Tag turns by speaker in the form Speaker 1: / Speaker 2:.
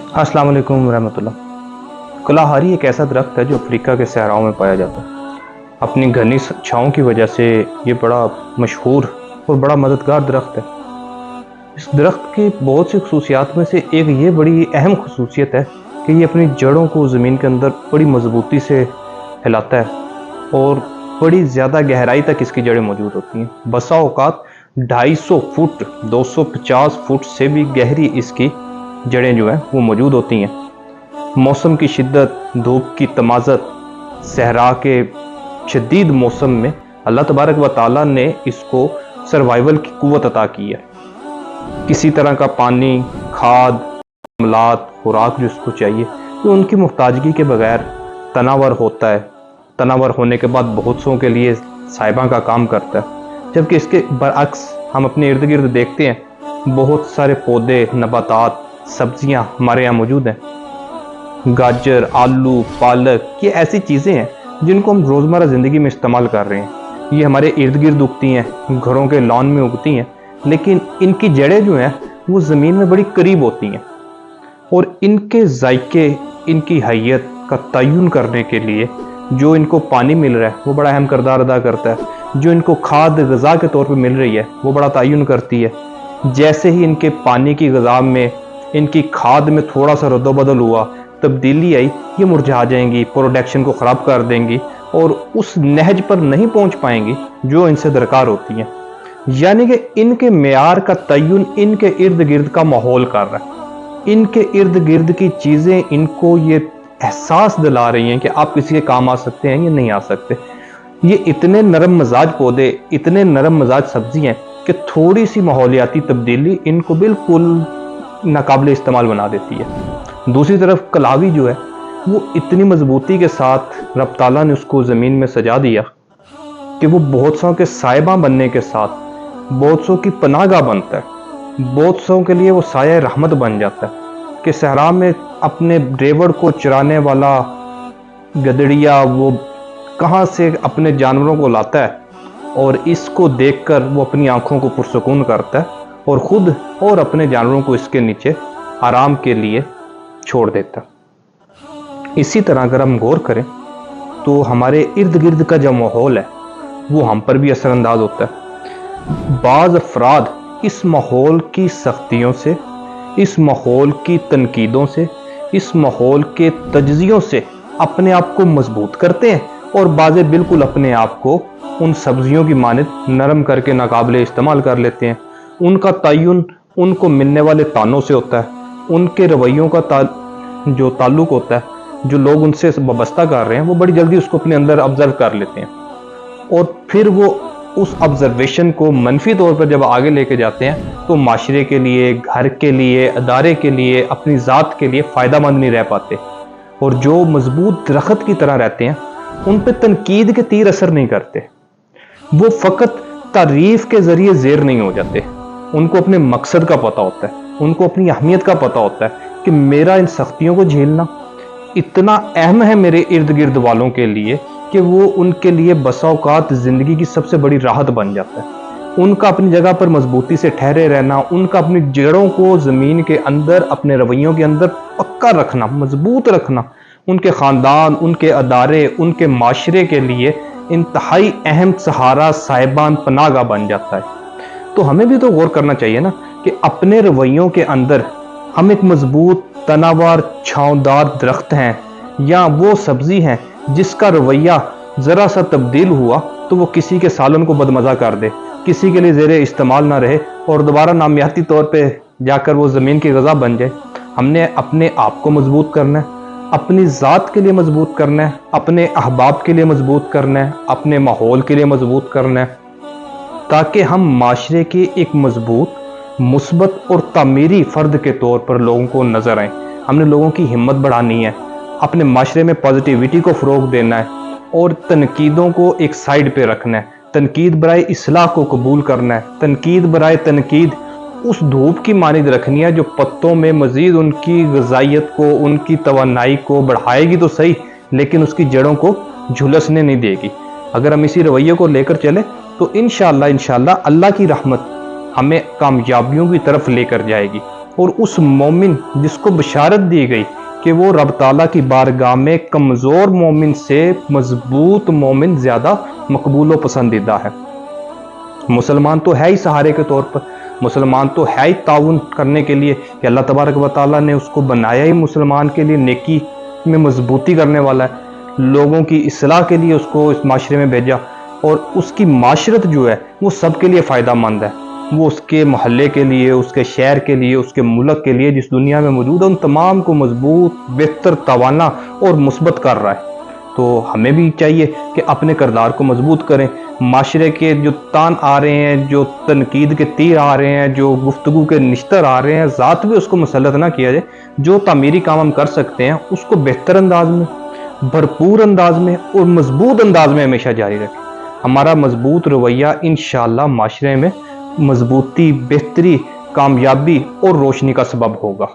Speaker 1: अस्सलाम वालेकुम रहमतुल्लाह। कलाहारी एक ऐसा दरख्त है जो अफ्रीका के सहराओं में पाया जाता है। अपनी घनी छाँव की वजह से ये बड़ा मशहूर और बड़ा मददगार दरख्त है। इस दरख्त की बहुत सी खसूसियात में से एक ये बड़ी अहम खसूसियत है कि ये अपनी जड़ों को ज़मीन के अंदर बड़ी मजबूती से फैलाता है और बड़ी ज़्यादा गहराई तक इसकी जड़ें मौजूद होती हैं। बसा औकात 250 फुट 250 फुट से भी गहरी इसकी जड़ें जो हैं वो मौजूद होती हैं। मौसम की शिद्दत, धूप की तमाज़त, सहरा के शदीद मौसम में अल्लाह तबारक व ताला ने इसको सर्वाइवल की कुव्वत अता की है। किसी तरह का पानी, खाद, अमलात, खुराक जो इसको चाहिए तो उनकी मुहताजगी के बगैर तनावर होता है। तनावर होने के बाद बहुत सौ के लिए साहिबा का काम करता है। जबकि इसके बरअक्स हम अपने इर्द गिर्द देखते हैं बहुत सारे पौधे, नबातात, सब्जियां हमारे यहाँ मौजूद हैं। गाजर, आलू, पालक, ये ऐसी चीज़ें हैं जिनको हम रोज़मर्रा ज़िंदगी में इस्तेमाल कर रहे हैं। ये हमारे इर्द गिर्द उगती हैं, घरों के लॉन में उगती हैं, लेकिन इनकी जड़ें जो हैं वो ज़मीन में बड़ी करीब होती हैं और इनके जायके, इनकी हैयत का तयन करने के लिए जो इनको पानी मिल रहा है वो बड़ा अहम किरदार अदा करता है। जो इनको खाद ग़िज़ा के तौर पर मिल रही है वो बड़ा तयन करती है। जैसे ही इनके पानी की ग़िज़ा में, इनकी खाद में थोड़ा सा रद्दोबदल हुआ, तब्दीली आई, ये मुरझा जाएंगी, प्रोडक्शन को ख़राब कर देंगी और उस नहज पर नहीं पहुंच पाएंगी जो इनसे दरकार होती हैं। यानी कि इनके मेयार का तयन इनके इर्द गिर्द का माहौल कर रहा है। इनके इर्द गिर्द की चीज़ें इनको ये एहसास दिला रही हैं कि आप किसी के काम आ सकते हैं या नहीं आ सकते। ये इतने नरम मजाज पौधे, इतने नरम मजाज सब्जी हैं कि थोड़ी सी माहौलियाती तब्दीली इनको बिल्कुल नाकाबिल इस्तेमाल बना देती है। दूसरी तरफ कलावी जो है वो इतनी मजबूती के साथ रब ताला ने उसको ज़मीन में सजा दिया कि वो बहुत सौ के साहिबा बनने के साथ बहुत सौ की पनाहगाह बनता है। बहुत सौ के लिए वो साया रहमत बन जाता है कि सहरा में अपने ड्रेवर को चराने वाला गदड़िया वो कहाँ से अपने जानवरों को लाता है और इसको देखकर वो अपनी आंखों को पुरसकून करता है और ख़ुद और अपने जानवरों को इसके नीचे आराम के लिए छोड़ देता। इसी तरह अगर हम गौर करें तो हमारे इर्द गिर्द का जो माहौल है वो हम पर भी असरअंदाज होता है। बाज़ अफराद इस माहौल की सख्तियों से, इस माहौल की तनकीदों से, इस माहौल के तज्ज़ियों से अपने आप को मजबूत करते हैं और बाज़े बिल्कुल अपने आप को उन सब्जियों की मानद नरम करके नाकाबिले इस्तेमाल कर लेते हैं। उनका तयन उनको मिलने वाले तानों से होता है, उनके रवैयों का जो ताल्लुक़ होता है, जो लोग उनसे वाबस्ता कर रहे हैं वो बड़ी जल्दी उसको अपने अंदर ऑब्ज़र्व कर लेते हैं और फिर वो उस ऑब्ज़र्वेशन को मनफी तौर पर जब आगे लेके जाते हैं तो माशरे के लिए, घर के लिए, अदारे के लिए, अपनी ज़ात के लिए फ़ायदेमंद नहीं रह पाते। और जो मजबूत दरख्त की तरह रहते हैं उन पर तनकीद के तीर असर नहीं करते। वो फ़कत तारीफ़ के ज़रिए ज़ेर नहीं हो जाते। उनको अपने मकसद का पता होता है, उनको अपनी अहमियत का पता होता है कि मेरा इन सख्तियों को झेलना इतना अहम है मेरे इर्द गिर्द वालों के लिए कि वो उनके लिए बसा औकात ज़िंदगी की सबसे बड़ी राहत बन जाता है। उनका अपनी जगह पर मजबूती से ठहरे रहना, उनका अपनी जड़ों को ज़मीन के अंदर, अपने रवैयों के अंदर पक्का रखना, मजबूत रखना, उनके ख़ानदान, उनके अदारे, उनके माशरे के लिए इंतहाई अहम सहारा, साहिबान, पनाहगाह बन जाता है। तो हमें भी तो गौर करना चाहिए ना कि अपने रवैयों के अंदर हम एक मजबूत, तनावर, छांवदार दरख्त हैं या वो सब्जी हैं जिसका रवैया ज़रा सा तब्दील हुआ तो वो किसी के सालन को बदमज़ा कर दे, किसी के लिए ज़ेरे इस्तेमाल ना रहे और दोबारा नामियाती तौर पे जाकर वो ज़मीन की ग़िज़ा बन जाए। हमने अपने आप को मजबूत करना है, अपनी ज़ात के लिए मजबूत करना है, अपने अहबाब के लिए मजबूत करना है, अपने माहौल के लिए मजबूत करना है, ताकि हम माशरे के एक मजबूत, मुस्बत और तामीरी फ़र्द के तौर पर लोगों को नज़र आएँ। हमने लोगों की हिम्मत बढ़ानी है, अपने माशरे में पॉजिटिविटी को फ़रोग़ देना है और तनकीदों को एक साइड पे रखना है। तनकीद बराए इस्लाह को कबूल करना है। तनकीद बराए तनकीद उस धूप की मानिद रखनी है जो पत्तों में मज़ीद उनकी ग़िज़ाइयत को, उनकी तवानाई को बढ़ाएगी तो सही, लेकिन उसकी जड़ों को झुलसने नहीं देगी। अगर हम इसी रवैये को लेकर चले तो इंशाअल्लाह अल्लाह की रहमत हमें कामयाबियों की तरफ लेकर जाएगी। اور اس مومن جس کو بشارت دی گئی کہ وہ رب تعالیٰ کی بارگاہ میں کمزور مومن سے مضبوط مومن زیادہ مقبول و پسندیدہ ہے۔ مسلمان تو ہے ہی سہارے کے طور پر، مسلمان تو ہے ہی تعاون کرنے کے لیے کہ اللہ تبارک و تعالیٰ نے اس کو بنایا ہی مسلمان کے لیے نیکی میں مضبوطی کرنے والا ہے، لوگوں کی اصلاح کے لیے اس کو اس معاشرے میں بھیجا، اور اس کی معاشرت جو ہے وہ سب کے لیے فائدہ مند ہے، وہ اس کے محلے کے لیے، اس کے شہر کے لیے، اس کے ملک کے لیے جس دنیا میں موجود ہے ان تمام کو مضبوط، بہتر، توانا اور مثبت کر رہا ہے۔ تو ہمیں بھی چاہیے کہ اپنے کردار کو مضبوط کریں، معاشرے کے جو تان آ رہے ہیں، جو تنقید کے تیر آ رہے ہیں، جو گفتگو کے نشتر آ رہے ہیں، ذات بھی اس کو مسلط نہ کیا جائے، جو تعمیری کام ہم کر سکتے ہیں اس کو بہتر انداز میں، بھرپور انداز میں اور مضبوط انداز میں ہمیشہ جاری رکھیں۔ ہمارا مضبوط رویہ انشاءاللہ معاشرے میں مضبوطی، بہتری، کامیابی اور روشنی کا سبب ہوگا۔